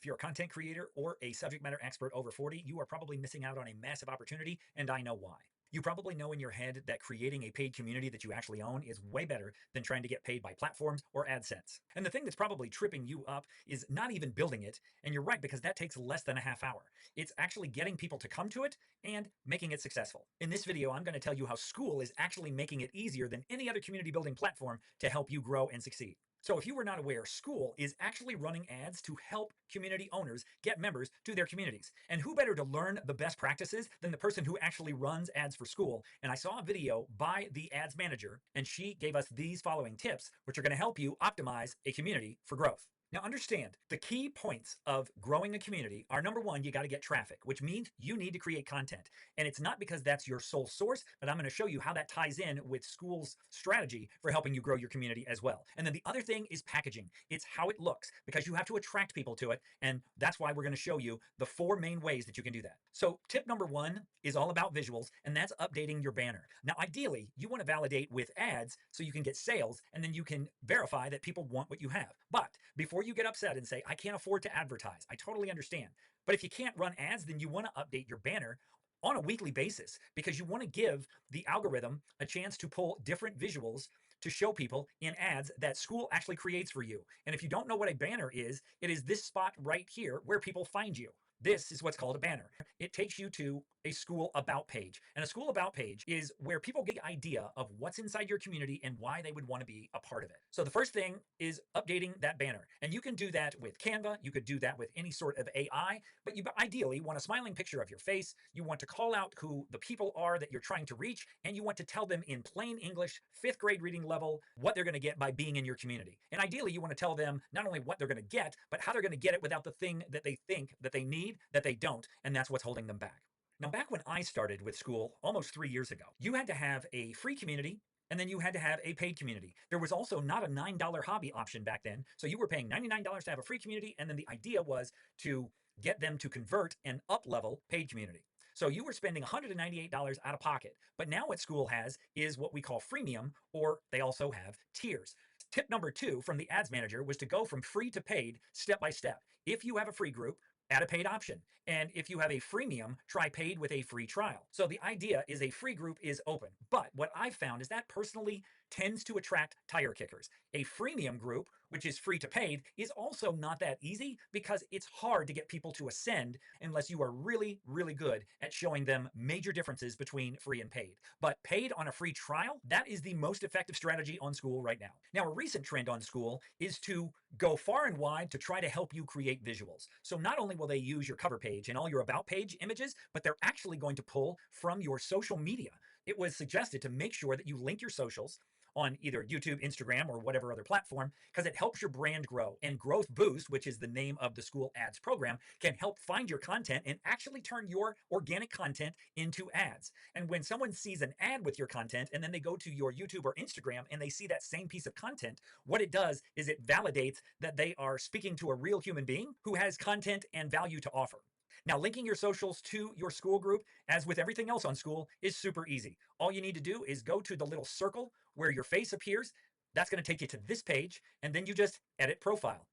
If you're a content creator or a subject matter expert over 40, you are probably missing out on a massive opportunity, and I know why. You probably know in your head that creating a paid community that you actually own is way better than trying to get paid by platforms or AdSense. And the thing that's probably tripping you up is not even building it, and you're right, because that takes less than a half hour. It's actually getting people to come to it and making it successful. In this video, I'm going to tell you how Skool is actually making it easier than any other community building platform to help you grow and succeed. So if you were not aware, Skool is actually running ads to help community owners get members to their communities. And who better to learn the best practices than the person who actually runs ads for Skool? And I saw a video by the ads manager, and she gave us these following tips, which are going to help you optimize a community for growth. Now understand, the key points of growing a community are, number one, you got to get traffic, which means you need to create content. And it's not because that's your sole source, but I'm going to show you how that ties in with Skool's strategy for helping you grow your community as well. And then the other thing is packaging. It's how it looks, because you have to attract people to it. And that's why we're going to show you the 4 main ways that you can do that. So tip number 1 is all about visuals, and that's updating your banner. Now, ideally, you want to validate with ads so you can get sales, and then you can verify that people want what you have. But before you get upset and say, I can't afford to advertise, I totally understand. But if you can't run ads, then you want to update your banner on a weekly basis, because you want to give the algorithm a chance to pull different visuals to show people in ads that Skool actually creates for you. And if you don't know what a banner is, it is this spot right here where people find you. This is what's called a banner. It takes you to a Skool About page. And a Skool About page is where people get the idea of what's inside your community and why they would want to be a part of it. So the first thing is updating that banner. And you can do that with Canva. You could do that with any sort of AI, but you ideally want a smiling picture of your face. You want to call out who the people are that you're trying to reach, and you want to tell them in plain English, 5th grade reading level, what they're going to get by being in your community. And ideally, you want to tell them not only what they're going to get, but how they're going to get it without the thing that they think that they need, that they don't, and that's what's holding them back. Now, back when I started with Skool almost 3 years ago, you had to have a free community, and then you had to have a paid community. There was also not a $9 hobby option back then. So you were paying $99 to have a free community, and then the idea was to get them to convert and up-level paid community. So you were spending $198 out of pocket. But now what Skool has is what we call freemium, or they also have tiers. Tip number 2 from the ads manager was to go from free to paid step by step. If you have a free group, add a paid option. And if you have a freemium, try paid with a free trial. So the idea is a free group is open. But what I've found is that personally tends to attract tire kickers. A freemium group, which is free to paid, is also not that easy, because it's hard to get people to ascend unless you are really, really good at showing them major differences between free and paid. But paid on a free trial, that is the most effective strategy on Skool right now. Now, a recent trend on Skool is to go far and wide to try to help you create visuals. So not only will they use your cover page and all your about page images, but they're actually going to pull from your social media. It was suggested to make sure that you link your socials on either YouTube, Instagram, or whatever other platform, because it helps your brand grow. And Growth Boost, which is the name of the Skool ads program, can help find your content and actually turn your organic content into ads. And when someone sees an ad with your content, and then they go to your YouTube or Instagram and they see that same piece of content, what it does is it validates that they are speaking to a real human being who has content and value to offer. Now, linking your socials to your Skool group, as with everything else on Skool, is super easy. All you need to do is go to the little circle where your face appears. That's going to take you to this page, and then you just edit profile.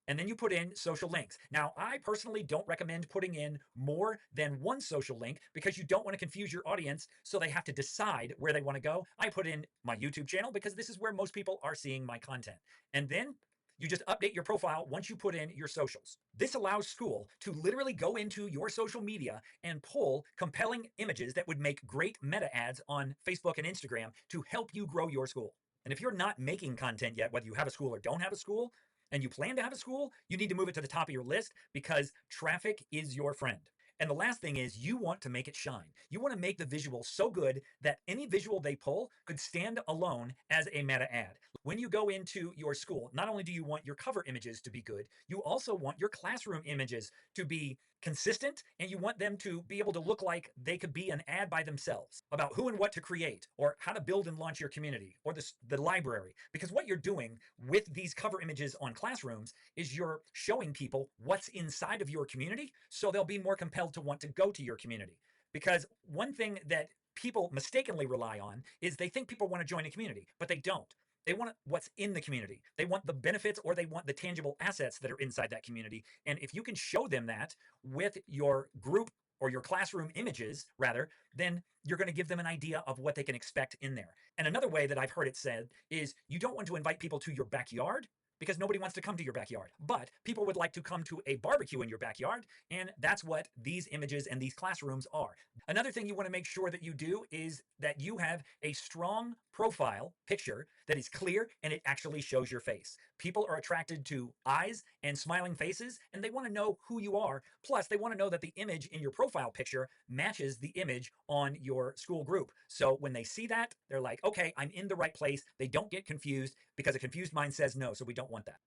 And then you put in social links. Now, I personally don't recommend putting in more than one social link, because you don't want to confuse your audience so they have to decide where they want to go. I put in my YouTube channel because this is where most people are seeing my content. And then you just update your profile once you put in your socials. This allows Skool to literally go into your social media and pull compelling images that would make great meta ads on Facebook and Instagram to help you grow your Skool. And if you're not making content yet, whether you have a Skool or don't have a Skool, and you plan to have a Skool, you need to move it to the top of your list, because traffic is your friend. And the last thing is, you want to make it shine. You want to make the visual so good that any visual they pull could stand alone as a meta ad. When you go into your Skool, not only do you want your cover images to be good, you also want your classroom images to be consistent, and you want them to be able to look like they could be an ad by themselves about who and what to create, or how to build and launch your community, or the library. Because what you're doing with these cover images on classrooms is you're showing people what's inside of your community, so they'll be more compelled to want to go to your community. Because one thing that people mistakenly rely on is they think people want to join a community, but they don't. They want what's in the community. They want the benefits, or they want the tangible assets that are inside that community. And if you can show them that with your group or your classroom images, rather, then you're going to give them an idea of what they can expect in there. And another way that I've heard it said is you don't want to invite people to your backyard because nobody wants to come to your backyard, but people would like to come to a barbecue in your backyard. And that's what these images and these classrooms are. Another thing you want to make sure that you do is that you have a strong profile picture that is clear and it actually shows your face. People are attracted to eyes and smiling faces, and they want to know who you are. Plus, they want to know that the image in your profile picture matches the image on your school group. So when they see that, they're like, okay, I'm in the right place. They don't get confused, because a confused mind says no, so we don't want that.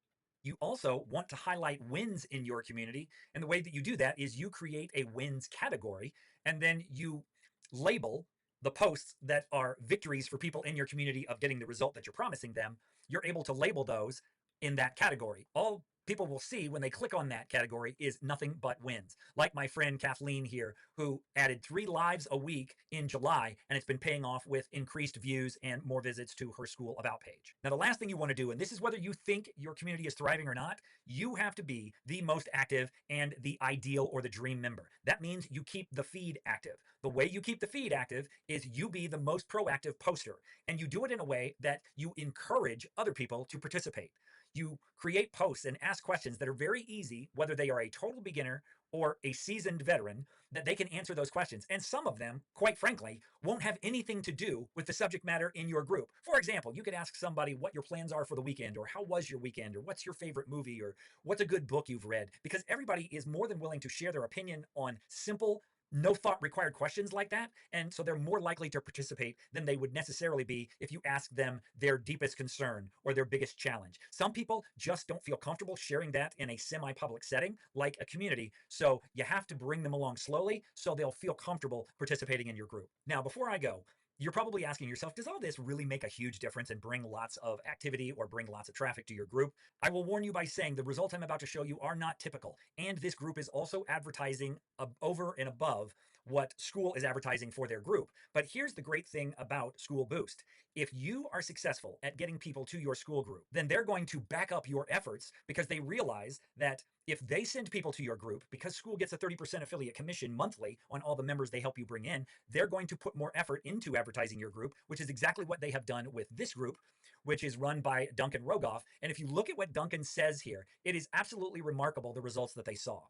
You also want to highlight wins in your community. And the way that you do that is you create a wins category, and then you label the posts that are victories for people in your community of getting the result that you're promising them. You're able to label those in that category. All people will see when they click on that category is nothing but wins. Like my friend Kathleen here, who added 3 lives a week in July, and it's been paying off with increased views and more visits to her Skool About page. Now, the last thing you want to do, and this is whether you think your community is thriving or not, you have to be the most active and the ideal or the dream member. That means you keep the feed active. The way you keep the feed active is you be the most proactive poster, and you do it in a way that you encourage other people to participate. You create posts and ask questions that are very easy, whether they are a total beginner or a seasoned veteran, that they can answer those questions. And some of them, quite frankly, won't have anything to do with the subject matter in your group. For example, you could ask somebody what your plans are for the weekend, or how was your weekend, or what's your favorite movie, or what's a good book you've read, because everybody is more than willing to share their opinion on simple, no thought required questions like that. And so they're more likely to participate than they would necessarily be if you ask them their deepest concern or their biggest challenge. Some people just don't feel comfortable sharing that in a semi-public setting like a community. So you have to bring them along slowly so they'll feel comfortable participating in your group. Now, before I go, you're probably asking yourself, does all this really make a huge difference and bring lots of activity or bring lots of traffic to your group? I will warn you by saying the results I'm about to show you are not typical. And this group is also advertising over and above what Skool is advertising for their group. But here's the great thing about Skool Boost. If you are successful at getting people to your Skool group, then they're going to back up your efforts, because they realize that if they send people to your group, because Skool gets a 30% affiliate commission monthly on all the members they help you bring in, they're going to put more effort into advertising your group, which is exactly what they have done with this group, which is run by Duncan Rogoff. And if you look at what Duncan says here, it is absolutely remarkable, the results that they saw.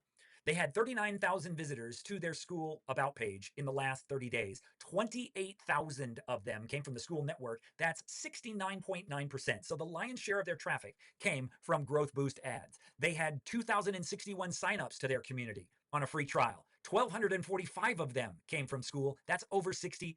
They had 39,000 visitors to their Skool About page in the last 30 days. 28,000 of them came from the Skool network. That's 69.9%. So the lion's share of their traffic came from Growth Boost ads. They had 2,061 signups to their community on a free trial. 1,245 of them came from Skool. That's over 60%.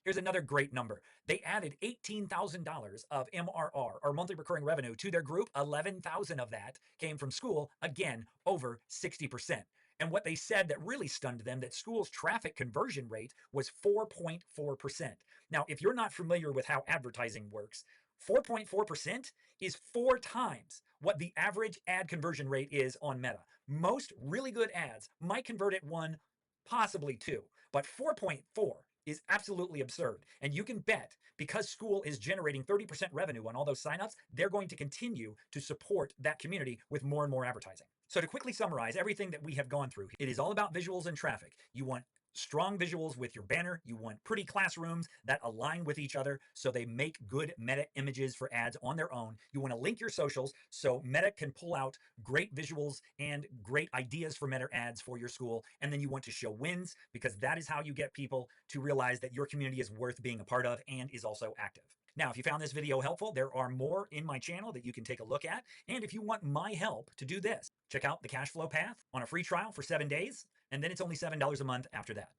Here's another great number. They added $18,000 of MRR, or monthly recurring revenue, to their group. 11,000 of that came from Skool. Again, over 60%. And what they said that really stunned them, that Skool's traffic conversion rate was 4.4%. Now, if you're not familiar with how advertising works, 4.4% is 4 times what the average ad conversion rate is on Meta. Most really good ads might convert at 1, possibly 2, but 4.4 is absolutely absurd. And you can bet, because Skool is generating 30% revenue on all those signups, they're going to continue to support that community with more and more advertising. So to quickly summarize everything that we have gone through, it is all about visuals and traffic. You want strong visuals with your banner. You want pretty classrooms that align with each other so they make good meta images for ads on their own. You want to link your socials so Meta can pull out great visuals and great ideas for meta ads for your school. And then you want to show wins, because that is how you get people to realize that your community is worth being a part of and is also active. Now, if you found this video helpful, there are more in my channel that you can take a look at. And if you want my help to do this, check out the cash flow path on a free trial for 7 days. And then it's only $7 a month after that.